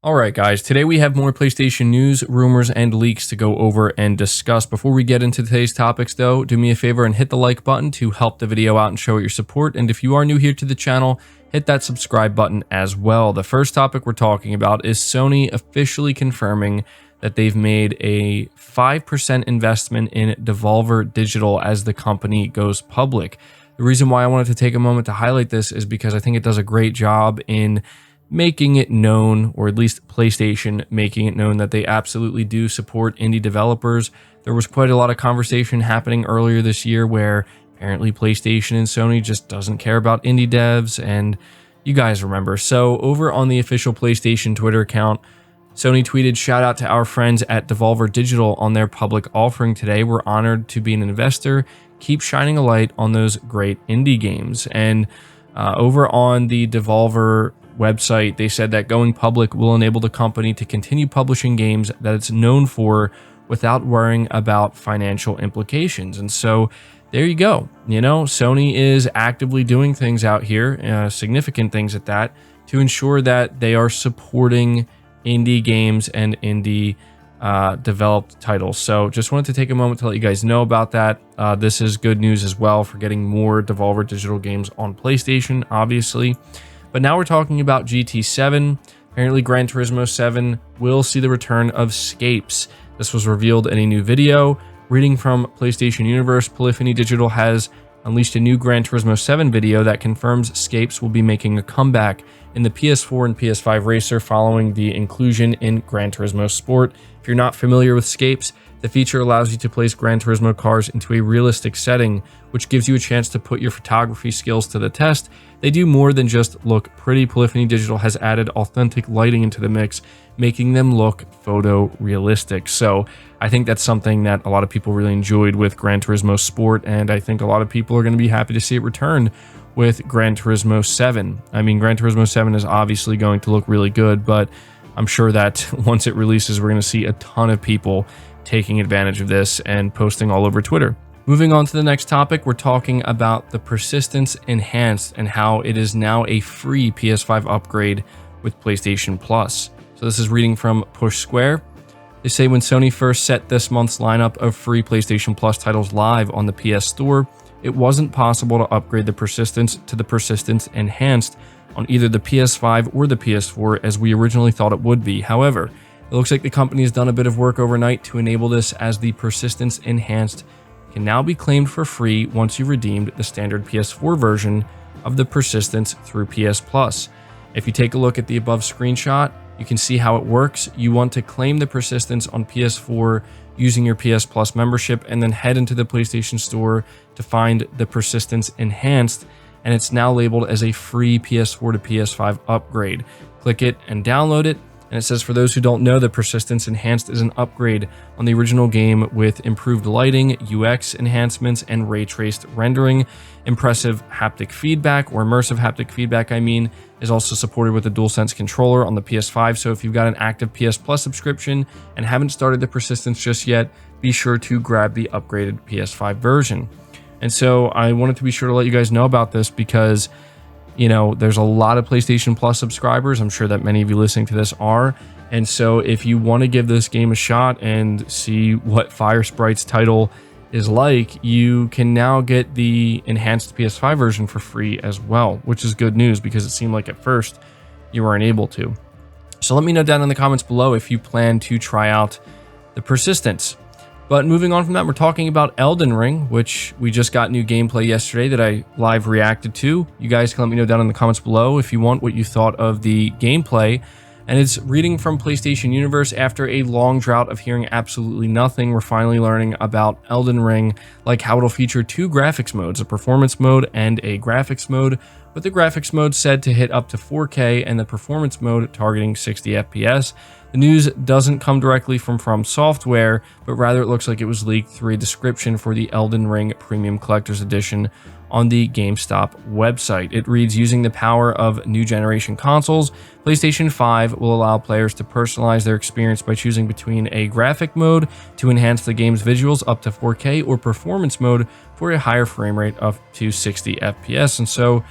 Alright guys, today we have more PlayStation news, rumors, and leaks to go over and discuss. Before we get into today's topics though, do me a favor and hit the like button to help the video out and show your support. And if you are new here to the channel, hit that subscribe button as well. The first topic we're talking about is Sony officially confirming that they've made a 5% investment in Devolver Digital as the company goes public. The reason why I wanted to take a moment to highlight this is because I think it does a great job in making it known, or at least PlayStation making it known, that they absolutely do support indie developers. There was quite a lot of conversation happening earlier this year where apparently PlayStation and Sony just doesn't care about indie devs, and you guys remember. So over on the official PlayStation Twitter account, Sony tweeted, "Shout out to our friends at Devolver Digital on their public offering today. We're honored to be an investor. Keep shining a light on those great indie games." And over on the Devolver website, they said that going public will enable the company to continue publishing games that it's known for without worrying about financial implications. And so there you go. You know, Sony is actively doing things out here, significant things at that, to ensure that they are supporting indie games and indie developed titles. So just wanted to take a moment to let you guys know about that. This is good news as well for getting more Devolver Digital games on PlayStation, obviously. But now we're talking about GT7. Apparently Gran Turismo 7 will see the return of Scapes. This was revealed in a new video. Reading from PlayStation Universe, Polyphony Digital has unleashed a new Gran Turismo 7 video that confirms Scapes will be making a comeback in the PS4 and PS5 racer following the inclusion in Gran Turismo Sport. If you're not familiar with Scapes, the feature allows you to place Gran Turismo cars into a realistic setting, which gives you a chance to put your photography skills to the test. They do more than just look pretty. Polyphony Digital has added authentic lighting into the mix, making them look photorealistic. So I think that's something that a lot of people really enjoyed with Gran Turismo Sport, and I think a lot of people are going to be happy to see it return with Gran Turismo 7. I mean, Gran Turismo 7 is obviously going to look really good, but I'm sure that once it releases, we're going to see a ton of people taking advantage of this and posting all over Twitter. Moving on to the next topic, we're talking about the Persistence Enhanced and how it is now a free PS5 upgrade with PlayStation Plus. So this is reading from Push Square. They say when Sony first set this month's lineup of free PlayStation Plus titles live on the PS Store, it wasn't possible to upgrade the Persistence to the Persistence Enhanced on either the PS5 or the PS4 as we originally thought it would be. However, it looks like the company has done a bit of work overnight to enable this, as the Persistence Enhanced can now be claimed for free once you've redeemed the standard PS4 version of the Persistence through PS Plus. If you take a look at the above screenshot, you can see how it works. You want to claim the Persistence on PS4 using your PS Plus membership, and then head into the PlayStation Store to find the Persistence Enhanced, and it's now labeled as a free PS4 to PS5 upgrade. Click it and download it. And it says, for those who don't know, the Persistence Enhanced is an upgrade on the original game with improved lighting, UX enhancements, and ray-traced rendering. Impressive haptic feedback, or immersive haptic feedback, is also supported with a DualSense controller on the PS5. So if you've got an active PS Plus subscription and haven't started the Persistence just yet, be sure to grab the upgraded PS5 version. And so I wanted to be sure to let you guys know about this because, you know, there's a lot of PlayStation Plus subscribers. I'm sure that many of you listening to this are. And so if you want to give this game a shot and see what Fire Sprite's title is like, you can now get the enhanced PS5 version for free as well, which is good news because it seemed like at first you weren't able to. So let me know down in the comments below if you plan to try out the Persistence. But moving on from that, we're talking about Elden Ring, which we just got new gameplay yesterday that I live reacted to. You guys can let me know down in the comments below if you want what you thought of the gameplay. And it's reading from PlayStation Universe. After a long drought of hearing absolutely nothing, we're finally learning about Elden Ring, like how it'll feature two graphics modes, a performance mode and a graphics mode, with the graphics mode said to hit up to 4K and the performance mode targeting 60 FPS. The news doesn't come directly from Software, but rather it looks like it was leaked through a description for the Elden Ring Premium Collector's Edition on the GameStop website. It reads, using the power of new generation consoles, PlayStation 5 will allow players to personalize their experience by choosing between a graphic mode to enhance the game's visuals up to 4K or performance mode for a higher frame rate up to 60 FPS. And so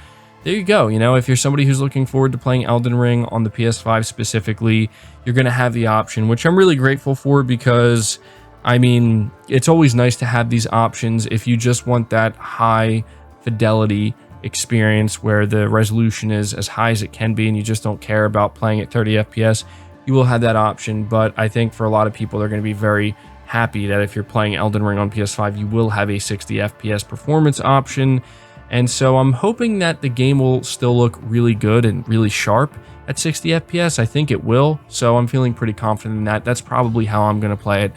there you go. You know, if you're somebody who's looking forward to playing Elden Ring on the PS5 specifically, you're going to have the option, which I'm really grateful for, because I mean, it's always nice to have these options if you just want that high fidelity experience where the resolution is as high as it can be and you just don't care about playing at 30 FPS. You will have that option, but I think for a lot of people, they're going to be very happy that if you're playing Elden Ring on PS5, you will have a 60 FPS performance option. And so I'm hoping that the game will still look really good and really sharp at 60 FPS. I think it will, so I'm feeling pretty confident in that. That's probably how I'm going to play it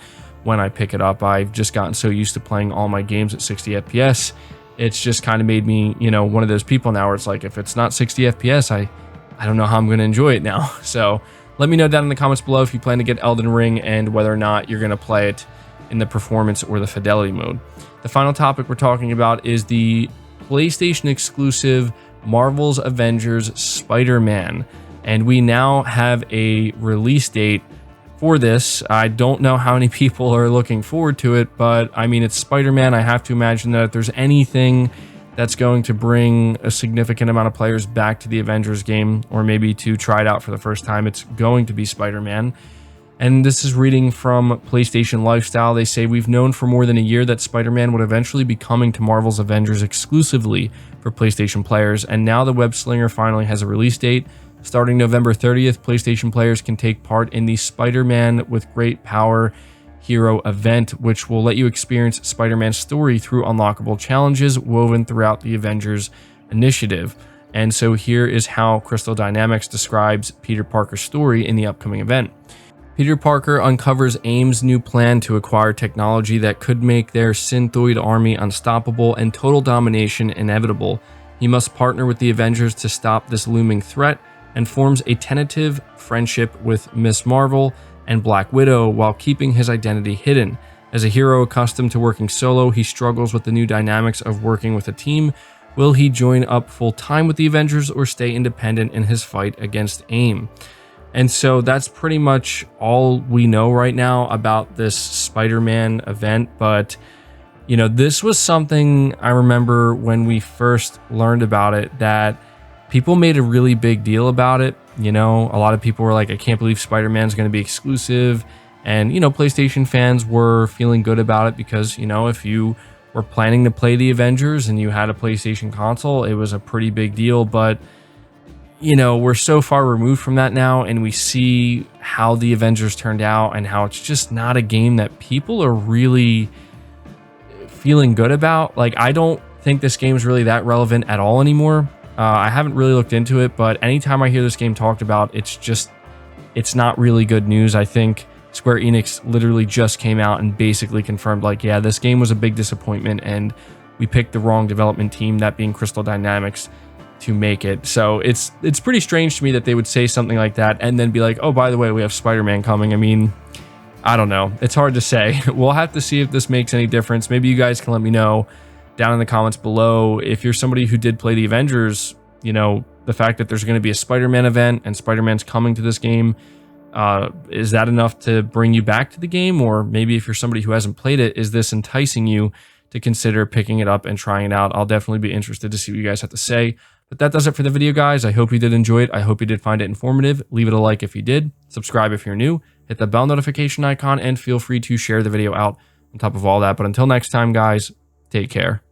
when I pick it up. I've just gotten so used to playing all my games at 60 FPS. It's just kind of made me, you know, one of those people now where it's like, if it's not 60 FPS, I don't know how I'm going to enjoy it now. So let me know down in the comments below if you plan to get Elden Ring and whether or not you're going to play it in the performance or the fidelity mode. The final topic we're talking about is the PlayStation exclusive Marvel's Avengers Spider Man, and we now have a release date for this. I don't know how many people are looking forward to it, but I mean, it's Spider Man. I have to imagine that if there's anything that's going to bring a significant amount of players back to the Avengers game, or maybe to try it out for the first time, it's going to be Spider Man. And this is reading from PlayStation Lifestyle. They say, we've known for more than a year that Spider-Man would eventually be coming to Marvel's Avengers exclusively for PlayStation players, and now the web slinger finally has a release date. Starting November 30th, PlayStation players can take part in the Spider-Man with Great Power Hero event, which will let you experience Spider-Man's story through unlockable challenges woven throughout the Avengers initiative. And so here is how Crystal Dynamics describes Peter Parker's story in the upcoming event. Peter Parker uncovers AIM's new plan to acquire technology that could make their synthoid army unstoppable and total domination inevitable. He must partner with the Avengers to stop this looming threat, and forms a tentative friendship with Ms. Marvel and Black Widow while keeping his identity hidden. As a hero accustomed to working solo, he struggles with the new dynamics of working with a team. Will he join up full-time with the Avengers or stay independent in his fight against AIM? And so that's pretty much all we know right now about this Spider-Man event. But, you know, this was something I remember when we first learned about it, that people made a really big deal about it. You know, a lot of people were like, I can't believe Spider-Man's going to be exclusive. And, you know, PlayStation fans were feeling good about it because, you know, if you were planning to play the Avengers and you had a PlayStation console, it was a pretty big deal. But you know, we're so far removed from that now, and we see how the Avengers turned out and how it's just not a game that people are really feeling good about. Like, I don't think this game is really that relevant at all anymore. I haven't really looked into it, but anytime I hear this game talked about, it's not really good news. I think Square Enix literally just came out and basically confirmed, like, yeah, this game was a big disappointment and we picked the wrong development team, that being Crystal Dynamics, to make it. So it's pretty strange to me that they would say something like that and then be like, oh, by the way, we have Spider-Man coming. I mean, I don't know. It's hard to say. We'll have to see if this makes any difference. Maybe you guys can let me know down in the comments below. If you're somebody who did play the Avengers, you know, the fact that there's going to be a Spider-Man event and Spider-Man's coming to this game, is that enough to bring you back to the game? Or maybe if you're somebody who hasn't played it, is this enticing you to consider picking it up and trying it out? I'll definitely be interested to see what you guys have to say. But that does it for the video, guys. I hope you did enjoy it. I hope you did find it informative. Leave it a like if you did. Subscribe if you're new. Hit the bell notification icon and feel free to share the video out on top of all that. But until next time, guys, take care.